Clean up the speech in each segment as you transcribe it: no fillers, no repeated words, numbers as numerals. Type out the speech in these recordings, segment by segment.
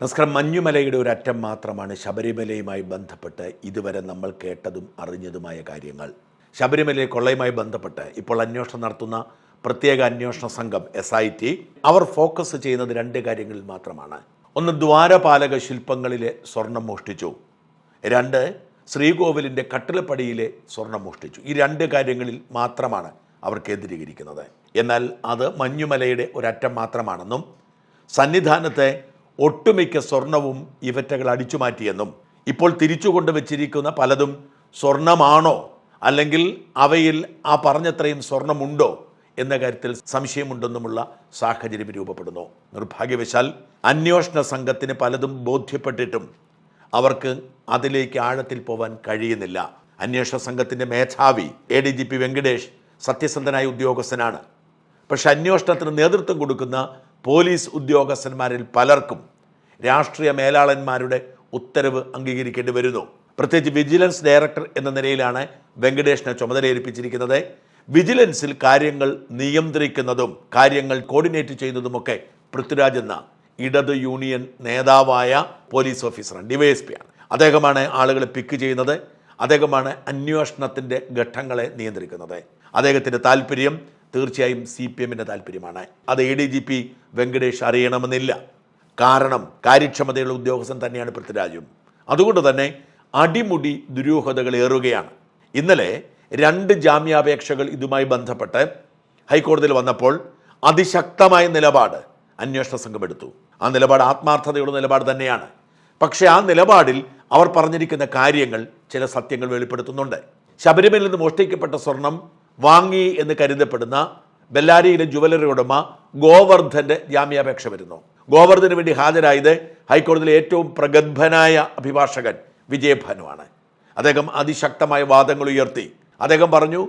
നമസ്കാരം. മഞ്ഞുമലയുടെ ഒരു അറ്റം മാത്രമാണ് ശബരിമലയുമായി ബന്ധപ്പെട്ട് ഇതുവരെ നമ്മൾ കേട്ടതും അറിഞ്ഞതുമായ കാര്യങ്ങൾ. ശബരിമലയിലെ കൊള്ളയുമായി ബന്ധപ്പെട്ട് ഇപ്പോൾ അന്വേഷണം നടത്തുന്ന പ്രത്യേക അന്വേഷണ സംഘം SIT അവർ ഫോക്കസ് ചെയ്യുന്നത് രണ്ട് കാര്യങ്ങളിൽ മാത്രമാണ്. ഒന്ന്, ദ്വാരപാലക ശില്പങ്ങളിലെ സ്വർണം മോഷ്ടിച്ചു. രണ്ട്, ശ്രീകോവിലിൻ്റെ കട്ടിളപ്പടിയിലെ സ്വർണം മോഷ്ടിച്ചു. ഈ രണ്ട് കാര്യങ്ങളിൽ മാത്രമാണ് അവർ കേന്ദ്രീകരിക്കുന്നത്. എന്നാൽ അത് മഞ്ഞുമലയുടെ ഒരറ്റം മാത്രമാണെന്നും സന്നിധാനത്തെ ഒട്ടുമിക്ക സ്വർണവും ഇവറ്റകൾ അടിച്ചു മാറ്റിയെന്നും ഇപ്പോൾ തിരിച്ചു കൊണ്ടുവച്ചിരിക്കുന്ന പലതും സ്വർണമാണോ അല്ലെങ്കിൽ അവയിൽ ആ പറഞ്ഞത്രയും സ്വർണമുണ്ടോ എന്ന കാര്യത്തിൽ സംശയമുണ്ടെന്നുമുള്ള സാഹചര്യം രൂപപ്പെടുന്നു. നിർഭാഗ്യവശാൽ അന്വേഷണ സംഘത്തിന് പലതും ബോധ്യപ്പെട്ടിട്ടും അവർക്ക് അതിലേക്ക് ആഴത്തിൽ പോകാൻ കഴിയുന്നില്ല. അന്വേഷണ സംഘത്തിൻ്റെ മേധാവി ADGP വെങ്കടേഷ് സത്യസന്ധനായ ഉദ്യോഗസ്ഥനാണ്. പക്ഷെ അന്വേഷണത്തിന് നേതൃത്വം കൊടുക്കുന്ന പോലീസ് ഉദ്യോഗസ്ഥന്മാരിൽ പലർക്കും രാഷ്ട്രീയ മേലാളന്മാരുടെ ഉത്തരവ് അംഗീകരിക്കേണ്ടി വരുന്നു. പ്രത്യേകിച്ച് വിജിലൻസ് ഡയറക്ടർ എന്ന നിലയിലാണ് വെങ്കടേഷിനെ ചുമതലയേൽപ്പിച്ചിരിക്കുന്നത്. വിജിലൻസിൽ കാര്യങ്ങൾ നിയന്ത്രിക്കുന്നതും കാര്യങ്ങൾ കോർഡിനേറ്റ് ചെയ്യുന്നതുമൊക്കെ പൃഥ്വിരാജ് എന്ന ഇടത് യൂണിയൻ നേതാവായ പോലീസ് ഓഫീസറാണ്, DYSP ആണ്. അദ്ദേഹമാണ് ആളുകളെ പിക്ക് ചെയ്യുന്നത്. അദ്ദേഹമാണ് അന്വേഷണത്തിൻ്റെ ഘട്ടങ്ങളെ നിയന്ത്രിക്കുന്നത്. അദ്ദേഹത്തിൻ്റെ താല്പര്യം തീർച്ചയായും CPMൻ്റെ താല്പര്യമാണ്. അത് ADGP വെങ്കടേഷ് അറിയണമെന്നില്ല. കാരണം കാര്യക്ഷമതയുള്ള ഉദ്യോഗസ്ഥൻ തന്നെയാണ് പൃഥ്വിരാജും. അതുകൊണ്ട് തന്നെ അടിമുടി ദുരൂഹതകൾ ഏറുകയാണ്. ഇന്നലെ 2 ജാമ്യാപേക്ഷകൾ ഇതുമായി ബന്ധപ്പെട്ട് ഹൈക്കോടതിയിൽ വന്നപ്പോൾ അതിശക്തമായ നിലപാട് അന്വേഷണ സംഘം എടുത്തു. ആ നിലപാട് ആത്മാർത്ഥതയുള്ള നിലപാട് തന്നെയാണ്. പക്ഷേ ആ നിലപാടിൽ അവർ പറഞ്ഞിരിക്കുന്ന കാര്യങ്ങൾ ചില സത്യങ്ങൾ വെളിപ്പെടുത്തുന്നുണ്ട്. ശബരിമലയിൽ നിന്ന് മോഷ്ടിക്കപ്പെട്ട സ്വർണം വാങ്ങി എന്ന് കരുതപ്പെടുന്ന ബെല്ലാരിയിലെ ജുവലറി ഉടമ ഗോവർദ്ധൻ്റെ ജാമ്യാപേക്ഷ വരുന്നു. ഗോവർദ്ധന് വേണ്ടി ഹാജരായത് ഹൈക്കോടതിയിലെ ഏറ്റവും പ്രഗത്ഭനായ അഭിഭാഷകൻ വിജയഭാനുവാണ്. അദ്ദേഹം അതിശക്തമായ വാദങ്ങൾ ഉയർത്തി. അദ്ദേഹം പറഞ്ഞു,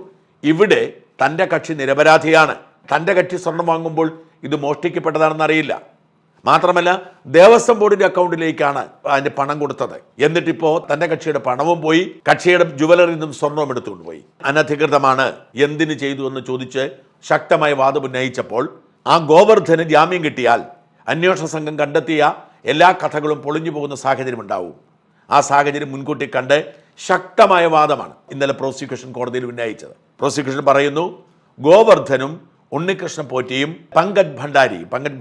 ഇവിടെ തൻ്റെ കക്ഷി നിരപരാധിയാണ്. തൻ്റെ കക്ഷി സ്വർണം വാങ്ങുമ്പോൾ ഇത് മോഷ്ടിക്കപ്പെട്ടതാണെന്നറിയില്ല. മാത്രമല്ല ദേവസ്വം ബോർഡിൻ്റെ അക്കൗണ്ടിലേക്കാണ് അതിൻ്റെ പണം കൊടുത്തത്. എന്നിട്ടിപ്പോൾ തൻ്റെ കക്ഷിയുടെ പണവും പോയി, കക്ഷിയുടെ ജുവലറിയിൽ നിന്നും സ്വർണവും എടുത്തുകൊണ്ട് പോയി. അനധികൃതമാണ്, എന്തിനു ചെയ്തു എന്ന് ചോദിച്ച് ശക്തമായ വാദം ഉന്നയിച്ചപ്പോൾ ആ ഗോവർദ്ധന് ജാമ്യം കിട്ടിയാൽ അന്വേഷണ സംഘം കണ്ടെത്തിയ എല്ലാ കഥകളും പൊളിഞ്ഞു പോകുന്ന സാഹചര്യം ഉണ്ടാവും. ആ സാഹചര്യം മുൻകൂട്ടി കണ്ട് ശക്തമായ വാദമാണ് ഇന്നലെ പ്രോസിക്യൂഷൻ കോടതിയിൽ ഉന്നയിച്ചത്. പ്രോസിക്യൂഷൻ പറയുന്നു, ഗോവർദ്ധനും ഉണ്ണികൃഷ്ണൻ പോറ്റിയും പങ്കജ്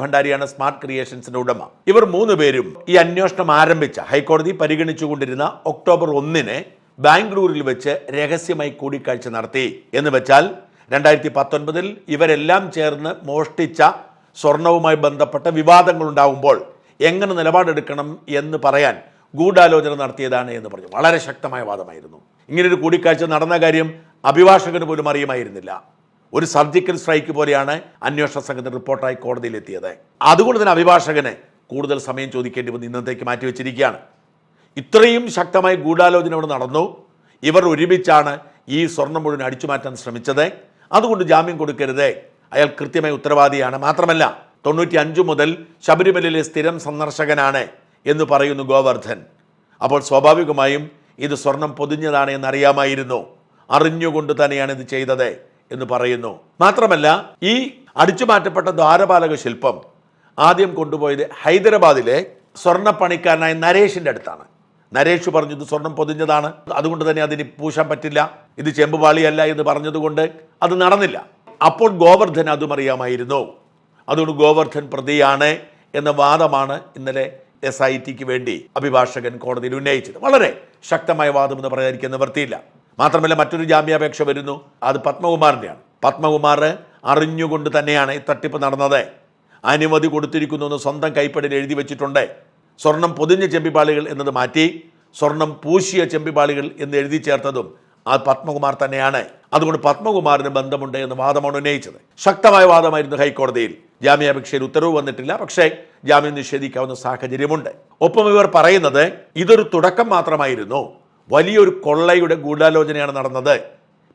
ഭണ്ഡാരിയാണ് സ്മാർട്ട് ക്രിയേഷൻസിന്റെ ഉടമ. ഇവർ 3 പേരും ഈ അന്വേഷണം ആരംഭിച്ച ഹൈക്കോടതി പരിഗണിച്ചുകൊണ്ടിരുന്ന ഒക്ടോബർ 1 ബാംഗ്ലൂരിൽ വെച്ച് രഹസ്യമായി കൂടിക്കാഴ്ച നടത്തി. എന്ന് വെച്ചാൽ 2019 ഇവരെല്ലാം ചേർന്ന് മോഷ്ടിച്ച സ്വർണവുമായി ബന്ധപ്പെട്ട വിവാദങ്ങൾ ഉണ്ടാകുമ്പോൾ എങ്ങനെ നിലപാടെടുക്കണം എന്ന് പറയാൻ ഗൂഢാലോചന നടത്തിയതാണ് എന്ന് പറഞ്ഞു. വളരെ ശക്തമായ വാദമായിരുന്നു. ഇങ്ങനൊരു കൂടിക്കാഴ്ച നടന്ന കാര്യം അഭിഭാഷകന് പോലും അറിയുമായിരുന്നില്ല. ഒരു സർജിക്കൽ സ്ട്രൈക്ക് പോലെയാണ് അന്വേഷണ സംഘത്തിന്റെ റിപ്പോർട്ടായി കോടതിയിലെത്തിയത്. അതുകൊണ്ട് തന്നെ അഭിഭാഷകന് കൂടുതൽ സമയം ചോദിക്കേണ്ടി വന്ന് ഇന്നത്തേക്ക് മാറ്റിവെച്ചിരിക്കുകയാണ്. ഇത്രയും ശക്തമായ ഗൂഢാലോചന ഇവിടെ നടന്നു. ഇവർ ഒരുമിച്ചാണ് ഈ സ്വർണം മുഴുവൻ അടിച്ചു മാറ്റാൻ ശ്രമിച്ചത്. അതുകൊണ്ട് ജാമ്യം കൊടുക്കരുത്, അയാൾ കൃത്യമായ ഉത്തരവാദിയാണ്. മാത്രമല്ല 95 മുതൽ ശബരിമലയിലെ സ്ഥിരം സന്ദർശകനാണ് എന്ന് പറയുന്നു ഗോവർദ്ധൻ. അപ്പോൾ സ്വാഭാവികമായും ഇത് സ്വർണം പൊതിഞ്ഞതാണ് എന്നറിയാമായിരുന്നു. അറിഞ്ഞുകൊണ്ട് തന്നെയാണ് ഇത് ചെയ്തത് എന്ന് പറയുന്നു. മാത്രമല്ല ഈ അടിച്ചുമാറ്റപ്പെട്ട ദ്വാരപാലക ശില്പം ആദ്യം കൊണ്ടുപോയത് ഹൈദരാബാദിലെ സ്വർണ്ണപ്പണിക്കാരനായ നരേഷിൻ്റെ അടുത്താണ്. നരേഷ് പറഞ്ഞു ഇത് സ്വർണം പൊതിഞ്ഞതാണ്, അതുകൊണ്ട് തന്നെ അതിന് പൂശാൻ പറ്റില്ല, ഇത് ചെമ്പുപാളിയല്ല എന്ന് പറഞ്ഞതുകൊണ്ട് അത് നടന്നില്ല. അപ്പോൾ ഗോവർദ്ധൻ അതും അറിയാമായിരുന്നു. അതുകൊണ്ട് ഗോവർദ്ധൻ പ്രതിയാണ് എന്ന വാദമാണ് ഇന്നലെ SITക്ക് വേണ്ടി അഭിഭാഷകൻ കോടതിയിൽ ഉന്നയിച്ചത്. വളരെ ശക്തമായ വാദം എന്ന് പറയാതിരിക്കാൻ നിവൃത്തിയില്ല. മാത്രമല്ല മറ്റൊരു ജാമ്യാപേക്ഷ വരുന്നു. അത് പത്മകുമാറിൻ്റെയാണ്. പത്മകുമാർ അറിഞ്ഞുകൊണ്ട് തന്നെയാണ് ഈ തട്ടിപ്പ് നടന്നത്. അനുമതി കൊടുത്തിരിക്കുന്നു എന്ന് സ്വന്തം കൈപ്പടിയിൽ എഴുതി വെച്ചിട്ടുണ്ട്. സ്വർണം പൊതിഞ്ഞ ചെമ്പിപ്പാളികൾ എന്നത് മാറ്റി സ്വർണം പൂശിയ ചെമ്പിപ്പാളികൾ എന്ന് എഴുതി ചേർത്തതും ആ പത്മകുമാർ തന്നെയാണ്. അതുകൊണ്ട് പത്മകുമാറിന് ബന്ധമുണ്ട് എന്ന വാദമാണ് ഉന്നയിച്ചത്. ശക്തമായ വാദമായിരുന്നു ഹൈക്കോടതിയിൽ. ജാമ്യാപേക്ഷയിൽ ഉത്തരവ് വന്നിട്ടില്ല, പക്ഷേ ജാമ്യം നിഷേധിക്കാവുന്ന സാഹചര്യമുണ്ട്. ഒപ്പം ഇവർ പറയുന്നത് ഇതൊരു തുടക്കം മാത്രമായിരുന്നു, വലിയൊരു കൊള്ളയുടെ ഗൂഢാലോചനയാണ് നടന്നത്.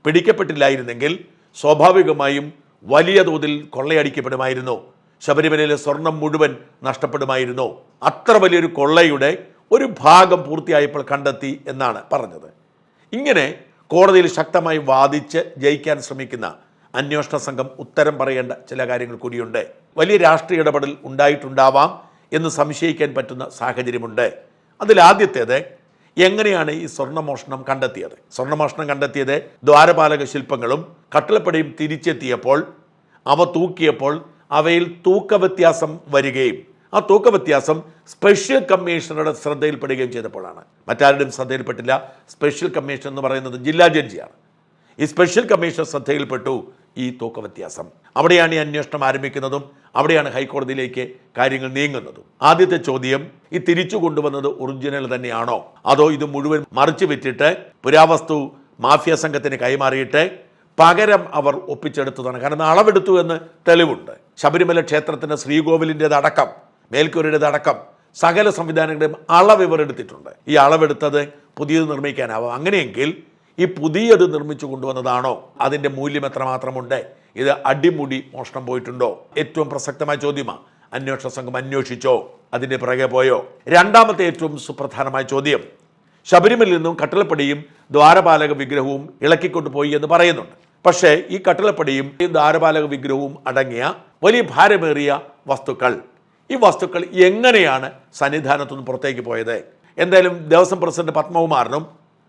പിടിക്കപ്പെട്ടില്ലായിരുന്നെങ്കിൽ സ്വാഭാവികമായും വലിയ തോതിൽ കൊള്ളയടിക്കപ്പെടുമായിരുന്നു. ശബരിമലയിലെ സ്വർണം മുഴുവൻ നഷ്ടപ്പെടുമായിരുന്നു. അത്ര വലിയൊരു കൊള്ളയുടെ ഒരു ഭാഗം പൂർത്തിയായപ്പോൾ കണ്ടെത്തി എന്നാണ് പറഞ്ഞത്. ഇങ്ങനെ കോടതിയിൽ ശക്തമായി വാദിച്ച് ജയിക്കാൻ ശ്രമിക്കുന്ന അന്വേഷണ സംഘം ഉത്തരം പറയേണ്ട ചില കാര്യങ്ങൾ കൂടിയുണ്ട്. വലിയ രാഷ്ട്രീയ ഇടപെടൽ ഉണ്ടായിട്ടുണ്ടാവാം എന്ന് സംശയിക്കാൻ പറ്റുന്ന സാഹചര്യമുണ്ട്. അതിലാദ്യത്തേത്, എങ്ങനെയാണ് ഈ സ്വർണ്ണമോഷണം കണ്ടെത്തിയത്? സ്വർണ്ണമോഷണം കണ്ടെത്തിയത് ദ്വാരപാലക ശില്പങ്ങളും കട്ടിളപ്പടിയും തിരിച്ചെത്തിയപ്പോൾ അവ തൂക്കിയപ്പോൾ അവയിൽ തൂക്കവ്യത്യാസം വരികയും ആ തൂക്കവ്യത്യാസം സ്പെഷ്യൽ കമ്മീഷണറുടെ ശ്രദ്ധയിൽപ്പെടുകയും ചെയ്തപ്പോഴാണ്. മറ്റാരുടെയും ശ്രദ്ധയിൽപ്പെട്ടില്ല. സ്പെഷ്യൽ കമ്മീഷൻ എന്ന് പറയുന്നത് ജില്ലാ ജഡ്ജിയാണ്. ഈ സ്പെഷ്യൽ കമ്മീഷണർ ശ്രദ്ധയിൽപ്പെട്ടു ഈ തൂക്കവ്യത്യാസം. അവിടെയാണ് ഈ അന്വേഷണം ആരംഭിക്കുന്നതും അവിടെയാണ് ഹൈക്കോടതിയിലേക്ക് കാര്യങ്ങൾ നീങ്ങുന്നതും. ആദ്യത്തെ ചോദ്യം, ഈ തിരിച്ചു കൊണ്ടുവന്നത് ഒറിജിനൽ തന്നെയാണോ, അതോ ഇത് മുഴുവൻ മറിച്ചു വിറ്റിട്ട് പുരാവസ്തു മാഫിയ സംഘത്തിന് കൈമാറിയിട്ട് പകരം അവർ ഒപ്പിച്ചെടുത്തതാണ്? കാരണം അളവെടുത്തു എന്ന് തെളിവുണ്ട്. ശബരിമല ക്ഷേത്രത്തിന് ശ്രീകോവിലിൻ്റെതടക്കം മേൽക്കൂരയുടേതടക്കം സകല സംവിധാനങ്ങളുടെയും അളവ് ഇവർ എടുത്തിട്ടുണ്ട്. ഈ അളവെടുത്തത് പുതിയത് നിർമ്മിക്കാനാവാം. അങ്ങനെയെങ്കിൽ ഈ പുതിയത് നിർമ്മിച്ചു കൊണ്ടുവന്നതാണോ? അതിൻ്റെ മൂല്യം എത്രമാത്രമുണ്ട്? ഇത് അടിമുടി മോഷണം പോയിട്ടുണ്ടോ? ഏറ്റവും പ്രസക്തമായ ചോദ്യമാണ്. അന്വേഷണ സംഘം അന്വേഷിച്ചോ? അതിൻ്റെ പിറകെ പോയോ? രണ്ടാമത്തെ ഏറ്റവും സുപ്രധാനമായ ചോദ്യം, ശബരിമലയിൽ നിന്നും കട്ടിളപ്പടിയും ദ്വാരപാലക വിഗ്രഹവും ഇളക്കിക്കൊണ്ടുപോയി എന്ന് പറയുന്നുണ്ട്. പക്ഷേ ഈ കട്ടിളപ്പടിയും ഈ ദ്വാരപാലക വിഗ്രഹവും അടങ്ങിയ വലിയ ഭാരമേറിയ വസ്തുക്കൾ, ഈ വസ്തുക്കൾ എങ്ങനെയാണ് സന്നിധാനത്തുനിന്ന് പുറത്തേക്ക് പോയത്? എന്തായാലും ദേവസ്വം പ്രസിഡന്റ് പത്മകുമാറിനും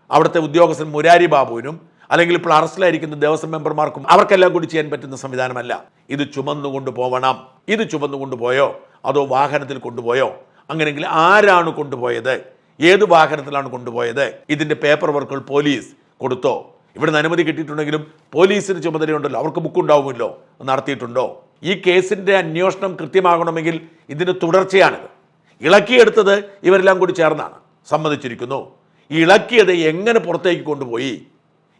അവിടുത്തെ ഉദ്യോഗസ്ഥൻ മുരാരി ബാബുവിനും അല്ലെങ്കിൽ ഇപ്പോൾ അറസ്റ്റിലായിരിക്കുന്ന ദേവസ്വം മെമ്പർമാർക്കും അവർക്കെല്ലാം കൂടി ചെയ്യാൻ പറ്റുന്ന സംവിധാനമല്ല. ഇത് ചുമന്നുകൊണ്ട് പോവണം. ഇത് ചുമന്നുകൊണ്ട് പോയോ അതോ വാഹനത്തിൽ കൊണ്ടുപോയോ? അങ്ങനെയെങ്കിൽ ആരാണ് കൊണ്ടുപോയത്? ഏത് വാഹനത്തിലാണ് കൊണ്ടുപോയത്? ഇതിൻ്റെ പേപ്പർ വർക്കുകൾ പോലീസ് കൊടുത്തോ? ഇവിടുന്ന് അനുമതി കിട്ടിയിട്ടുണ്ടെങ്കിലും പോലീസിന് ചുമതലയുണ്ടല്ലോ, അവർക്ക് ബുക്കുണ്ടാവുമല്ലോ, നടത്തിയിട്ടുണ്ടോ? ഈ കേസിൻ്റെ അന്വേഷണം കൃത്യമാകണമെങ്കിൽ ഇതിന് തുടർച്ചയാണിത്. ഇളക്കിയെടുത്തത് ഇവരെല്ലാം കൂടി ചേർന്നാണ്, സമ്മതിച്ചിരിക്കുന്നു. ഈ ഇളക്കിയത് എങ്ങനെ പുറത്തേക്ക് കൊണ്ടുപോയി?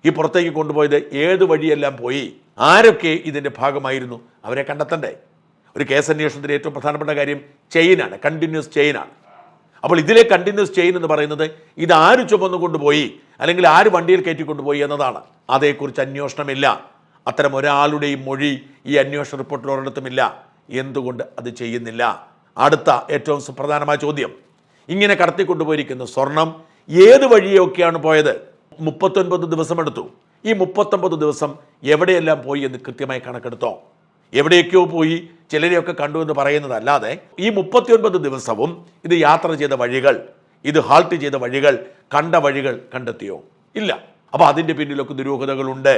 ഈ പുറത്തേക്ക് കൊണ്ടുപോയത് ഏത് വഴിയെല്ലാം പോയി? ആരൊക്കെ ഇതിൻ്റെ ഭാഗമായിരുന്നു? അവരെ കണ്ടെത്തണ്ടേ? ഒരു കേസ് അന്വേഷണത്തിൻ്റെ ഏറ്റവും പ്രധാനപ്പെട്ട കാര്യം ചെയിനാണ്, കണ്ടിന്യൂസ് ചെയിനാണ്. അപ്പോൾ ഇതിലെ കണ്ടിന്യൂസ് ചെയിൻ എന്ന് പറയുന്നത് ഇത് ആര് ചുമന്നു കൊണ്ടുപോയി അല്ലെങ്കിൽ ആര് വണ്ടിയിൽ കയറ്റിക്കൊണ്ടുപോയി എന്നതാണ്. അതേക്കുറിച്ച് അന്വേഷണമില്ല. അത്തരം ഒരാളുടെയും മൊഴി ഈ അന്വേഷണ റിപ്പോർട്ടിൽ ഒരിടത്തുമില്ല. എന്തുകൊണ്ട് അത് ചെയ്യുന്നില്ല? അടുത്ത ഏറ്റവും സുപ്രധാനമായ ചോദ്യം, ഇങ്ങനെ കടത്തിക്കൊണ്ടുപോയിരിക്കുന്ന സ്വർണം ഏത് വഴിയൊക്കെയാണ് പോയത്? 39 ദിവസം എടുത്തു. ഈ 39 ദിവസം എവിടെയെല്ലാം പോയി എന്ന് കൃത്യമായി കണക്കെടുത്തോ? എവിടെയൊക്കെയോ പോയി, ചിലരെയൊക്കെ കണ്ടു എന്ന് പറയുന്നതല്ലാതെ ഈ 39 ദിവസവും ഇത് യാത്ര ചെയ്ത വഴികൾ, ഇത് ഹാൾട്ട് ചെയ്ത വഴികൾ, കണ്ട വഴികൾ കണ്ടെത്തിയോ? ഇല്ല. അപ്പോൾ അതിൻ്റെ പിന്നിലൊക്കെ ദുരൂഹതകളുണ്ട്.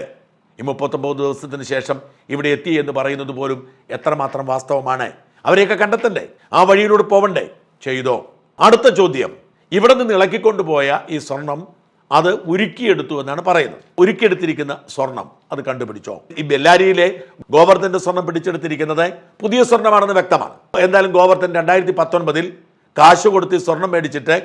ഈ 39 ദിവസത്തിന് ശേഷം ഇവിടെ എത്തി എന്ന് പറയുന്നത് പോലും എത്രമാത്രം വാസ്തവമാണ്? അവരെയൊക്കെ കണ്ടെത്തണ്ടേ? ആ വഴിയിലൂടെ പോവണ്ടേ? ചെയ്തോ? അടുത്ത ചോദ്യം, ഇവിടെ നിന്ന് ഇളക്കിക്കൊണ്ടുപോയ ഈ സ്വർണം അത് ഉരുക്കിയെടുത്തു എന്നാണ് പറയുന്നത്. ഉരുക്കിയെടുത്തിരിക്കുന്ന സ്വർണം അത് കണ്ടുപിടിച്ചോ? ഈ ബെല്ലാരിയിലെ ഗോവർദ്ധന്റെ സ്വർണം പിടിച്ചെടുത്തിരിക്കുന്നത് പുതിയ സ്വർണ്ണമാണെന്ന് വ്യക്തമാണ്. എന്തായാലും ഗോവർദ്ധൻ 2019 കാശ് കൊടുത്ത് സ്വർണം മേടിച്ചിട്ട്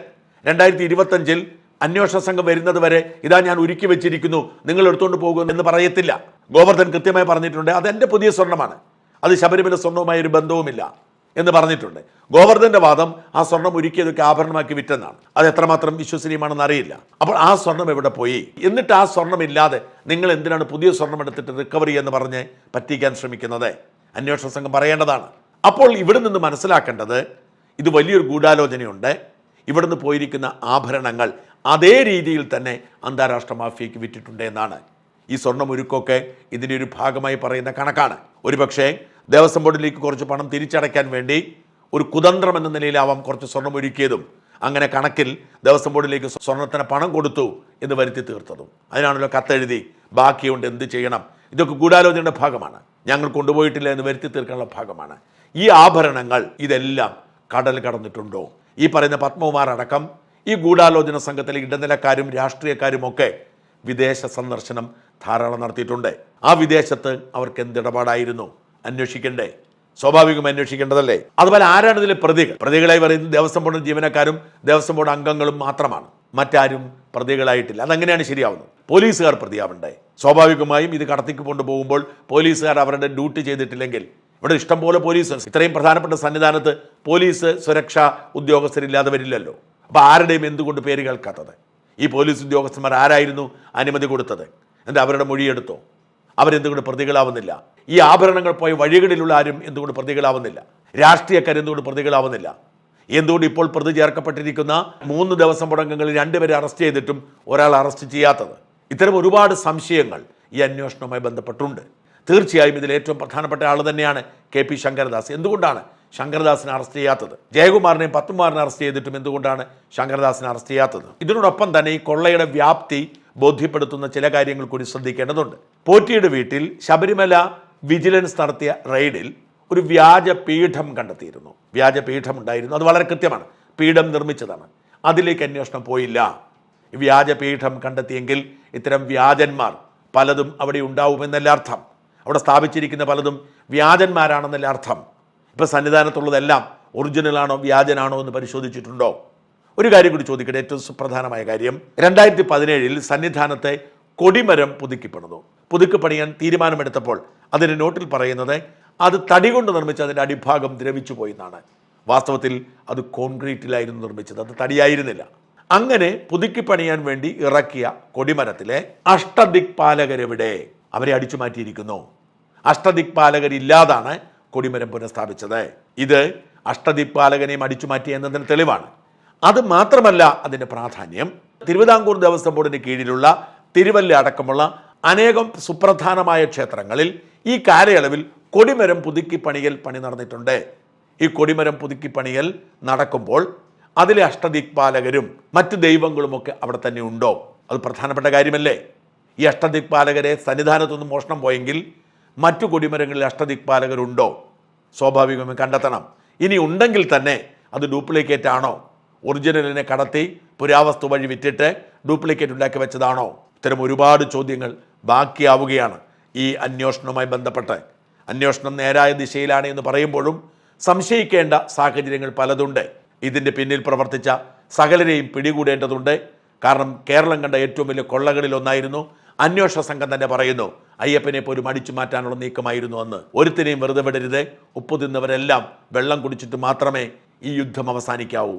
2025 അന്വേഷണ സംഘം വരുന്നത് വരെ ഇതാ ഞാൻ ഉരുക്കി വെച്ചിരിക്കുന്നു, നിങ്ങൾ എടുത്തുകൊണ്ട് പോകും എന്ന് പറയത്തില്ല. ഗോവർദ്ധൻ കൃത്യമായി പറഞ്ഞിട്ടുണ്ട്, അതെൻ്റെ പുതിയ സ്വർണ്ണമാണ്, അത് ശബരിമല സ്വർണവുമായി ഒരു ബന്ധവുമില്ല എന്ന് പറഞ്ഞിട്ടുണ്ട്. ഗോവർദ്ധന്റെ വാദം ആ സ്വർണം ഉരുക്കിയതൊക്കെ ആഭരണമാക്കി വിറ്റെന്നാണ്. അത് എത്രമാത്രം വിശ്വസനീയമാണെന്ന് അറിയില്ല. അപ്പോൾ ആ സ്വർണം എവിടെ പോയി? എന്നിട്ട് ആ സ്വർണം ഇല്ലാതെ നിങ്ങൾ എന്തിനാണ് പുതിയ സ്വർണം എടുത്തിട്ട് റിക്കവറി എന്ന് പറഞ്ഞ് പറ്റിക്കാൻ ശ്രമിക്കുന്നത്? അന്വേഷണ സംഘം പറയേണ്ടതാണ്. അപ്പോൾ ഇവിടെ നിന്ന് മനസ്സിലാക്കേണ്ടത്, ഇത് വലിയൊരു ഗൂഢാലോചനയുണ്ട്. ഇവിടുന്ന് പോയിരിക്കുന്ന ആഭരണങ്ങൾ അതേ രീതിയിൽ തന്നെ അന്താരാഷ്ട്ര മാഫിയയ്ക്ക് വിറ്റിട്ടുണ്ട് എന്നാണ്. ഈ സ്വർണ്ണം ഉരുക്കൊക്കെ ഇതിൻ്റെ ഒരു ഭാഗമായി പറയുന്ന കണക്കാണ്. ഒരുപക്ഷേ ദേവസ്വം ബോർഡിലേക്ക് കുറച്ച് പണം തിരിച്ചടയ്ക്കാൻ വേണ്ടി ഒരു കുതന്ത്രം എന്ന നിലയിലാവാം കുറച്ച് സ്വർണം ഒരുക്കിയതും അങ്ങനെ കണക്കിൽ ദേവസ്വം ബോർഡിലേക്ക് സ്വർണത്തിന് പണം കൊടുത്തു എന്ന് വരുത്തി തീർത്തതും. അതിനാണല്ലോ കത്തെഴുതി ബാക്കിയുണ്ട് എന്ത് ചെയ്യണം, ഇതൊക്കെ ഗൂഢാലോചനയുടെ ഭാഗമാണ്. ഞങ്ങൾ കൊണ്ടുപോയിട്ടില്ല എന്ന് വരുത്തി തീർക്കാനുള്ള ഭാഗമാണ്. ഈ ആഭരണങ്ങൾ ഇതെല്ലാം കടൽ കടന്നിട്ടുണ്ടോ? ഈ പറയുന്ന പത്മകുമാർ അടക്കം ഈ ഗൂഢാലോചന സംഘത്തിലെ ഇടനിലക്കാരും രാഷ്ട്രീയക്കാരും ഒക്കെ വിദേശ സന്ദർശനം ധാരാളം നടത്തിയിട്ടുണ്ട്. ആ വിദേശത്ത് അവർക്ക് എന്തിടപാടായിരുന്നു? അന്വേഷിക്കണ്ടേ? സ്വാഭാവികം അന്വേഷിക്കേണ്ടതല്ലേ? അതുപോലെ ആരാണ് ഇതിലെ പ്രതികൾ? പ്രതികളായി പറയുന്നത് ദേവസ്വം ബോർഡ് ജീവനക്കാരും ദേവസ്വം ബോർഡ് അംഗങ്ങളും മാത്രമാണ്. മറ്റാരും പ്രതികളായിട്ടില്ല. അതെങ്ങനെയാണ് ശരിയാവുന്നത്? പോലീസുകാർ പ്രതിയാവണ്ടേ? സ്വാഭാവികമായും ഇത് കടത്തിക്ക് കൊണ്ടുപോകുമ്പോൾ പോലീസുകാർ അവരുടെ ഡ്യൂട്ടി ചെയ്തിട്ടില്ലെങ്കിൽ, ഇവിടെ ഇഷ്ടംപോലെ പോലീസ്, ഇത്രയും പ്രധാനപ്പെട്ട സന്നിധാനത്ത് പോലീസ് സുരക്ഷാ ഉദ്യോഗസ്ഥരില്ലാതെ വരില്ലല്ലോ. അപ്പോൾ ആരുടെയും എന്തുകൊണ്ട് പേര് കേൾക്കാത്തത്? ഈ പോലീസ് ഉദ്യോഗസ്ഥന്മാർ ആരായിരുന്നു അനുമതി കൊടുത്തത്? എന്താ അവരുടെ മൊഴിയെടുത്തോ? അവരെന്തുകൊണ്ട് പ്രതികളാവുന്നില്ല? ഈ ആഭരണങ്ങൾ പോയ വഴികളിലുള്ള ആരും എന്തുകൊണ്ട് പ്രതികളാവുന്നില്ല? രാഷ്ട്രീയക്കാർ എന്തുകൊണ്ട് പ്രതികളാവുന്നില്ല? എന്തുകൊണ്ട് ഇപ്പോൾ പ്രതി ചേർക്കപ്പെട്ടിരിക്കുന്ന 3 ദേവസ്വം ബോർഡ് അംഗങ്ങളിൽ 2 പേരെ അറസ്റ്റ് ചെയ്തിട്ടും ഒരാൾ അറസ്റ്റ് ചെയ്യാത്തത്? ഇത്തരം ഒരുപാട് സംശയങ്ങൾ ഈ അന്വേഷണവുമായി ബന്ധപ്പെട്ടുണ്ട്. തീർച്ചയായും ഇതിൽ ഏറ്റവും പ്രധാനപ്പെട്ട ആൾ തന്നെയാണ് KP ശങ്കരദാസ്. എന്തുകൊണ്ടാണ് ശങ്കരദാസിനെ അറസ്റ്റ് ചെയ്യാത്തത്? ജയകുമാറിനെയും പത്മകുമാറിനെ അറസ്റ്റ് ചെയ്തിട്ടും എന്തുകൊണ്ടാണ് ശങ്കരദാസിനെ അറസ്റ്റ് ചെയ്യാത്തത്? ഇതിനോടൊപ്പം തന്നെ ഈ കൊള്ളയുടെ വ്യാപ്തി ബോധ്യപ്പെടുത്തുന്ന ചില കാര്യങ്ങൾ കൂടി ശ്രദ്ധിക്കേണ്ടതുണ്ട്. പോറ്റിയുടെ വീട്ടിൽ ശബരിമല വിജിലൻസ് നടത്തിയ റെയ്ഡിൽ ഒരു വ്യാജ പീഠം കണ്ടെത്തിയിരുന്നു. വ്യാജ പീഠം ഉണ്ടായിരുന്നു. അത് വളരെ കൃത്യമാണ്. പീഠം നിർമ്മിച്ചതാണ്. അതിലേക്ക് അന്വേഷണം പോയില്ല. വ്യാജ പീഠം കണ്ടെത്തിയെങ്കിൽ ഇത്തരം വ്യാജന്മാർ പലതും അവിടെ ഉണ്ടാവുമെന്നല്ല അർത്ഥം. അവിടെ സ്ഥാപിച്ചിരിക്കുന്ന പലതും വ്യാജന്മാരാണെന്നല്ല അർത്ഥം. ഇപ്പം സന്നിധാനത്തുള്ളതെല്ലാം ഒറിജിനലാണോ വ്യാജനാണോ എന്ന് പരിശോധിച്ചിട്ടുണ്ടോ? ഒരു കാര്യം കൂടി ചോദിക്കട്ടെ, ഏറ്റവും സുപ്രധാനമായ കാര്യം. 2017 സന്നിധാനത്തെ കൊടിമരം പുതുക്കിപ്പണിതു. പുതുക്കിപ്പണിയാൻ തീരുമാനമെടുത്തപ്പോൾ അതിൻ്റെ നോട്ടിൽ പറയുന്നത് അത് തടി കൊണ്ട് നിർമ്മിച്ച് അതിൻ്റെ അടിഭാഗം ദ്രവിച്ചു പോയി എന്നാണ്. വാസ്തവത്തിൽ അത് കോൺക്രീറ്റിലായിരുന്നു നിർമ്മിച്ചത്, അത് തടിയായിരുന്നില്ല. അങ്ങനെ പുതുക്കിപ്പണിയാൻ വേണ്ടി ഇറക്കിയ കൊടിമരത്തിലെ അഷ്ടദിക്പാലകരെവിടെ? അവരെ അടിച്ചു മാറ്റിയിരിക്കുന്നു. അഷ്ടദിക്പാലകരില്ലാതാണ് കൊടിമരം പുനഃസ്ഥാപിച്ചത്. ഇത് അഷ്ടദിക്പാലകനെയും അടിച്ചു മാറ്റി എന്നതിന് തെളിവാണ്. അത് മാത്രമല്ല അതിൻ്റെ പ്രാധാന്യം. തിരുവിതാംകൂർ ദേവസ്വം ബോർഡിന് കീഴിലുള്ള തിരുവല്ല അടക്കമുള്ള അനേകം സുപ്രധാനമായ ക്ഷേത്രങ്ങളിൽ ഈ കാലയളവിൽ കൊടിമരം പുതുക്കിപ്പണിയൽ പണി നടന്നിട്ടുണ്ട്. ഈ കൊടിമരം പുതുക്കിപ്പണിയൽ നടക്കുമ്പോൾ അതിലെ അഷ്ടദിക്പാലകരും മറ്റ് ദൈവങ്ങളുമൊക്കെ അവിടെ തന്നെ ഉണ്ടോ? അത് പ്രധാനപ്പെട്ട കാര്യമല്ലേ? ഈ അഷ്ടദിക്പാലകരെ സന്നിധാനത്തുനിന്ന് മോഷണം പോയെങ്കിൽ മറ്റു കൊടിമരങ്ങളിൽ അഷ്ടദിക്പാലകരുണ്ടോ? സ്വാഭാവികമായി കണ്ടെത്തണം. ഇനി ഉണ്ടെങ്കിൽ തന്നെ അത് ഡ്യൂപ്ലിക്കേറ്റ് ആണോ? ഒറിജിനലിനെ കടത്തി പുരാവസ്തു വഴി വിറ്റിട്ട് ഡ്യൂപ്ലിക്കേറ്റ് ഉണ്ടാക്കി വെച്ചതാണോ? ഇത്തരം ഒരുപാട് ചോദ്യങ്ങൾ ബാക്കിയാവുകയാണ് ഈ അന്വേഷണവുമായി ബന്ധപ്പെട്ട്. അന്വേഷണം നേരായ ദിശയിലാണ് എന്ന് പറയുമ്പോഴും സംശയിക്കേണ്ട സാഹചര്യങ്ങൾ പലതുണ്ട്. ഇതിൻ്റെ പിന്നിൽ പ്രവർത്തിച്ച സകലരെയും പിടികൂടേണ്ടതുണ്ട്. കാരണം കേരളം കണ്ട ഏറ്റവും വലിയ കൊള്ളകളിലൊന്നായിരുന്നു. അന്വേഷണ സംഘം തന്നെ പറയുന്നു അയ്യപ്പനെ പോലും അടിച്ചു മാറ്റാനുള്ള നീക്കമായിരുന്നു അന്ന്. ഒരുത്തിനെയും വെറുതെ വിടരുത്. ഉപ്പു തിന്നവരെല്ലാം വെള്ളം കുടിച്ചിട്ട് മാത്രമേ ഈ യുദ്ധം അവസാനിക്കാവൂ.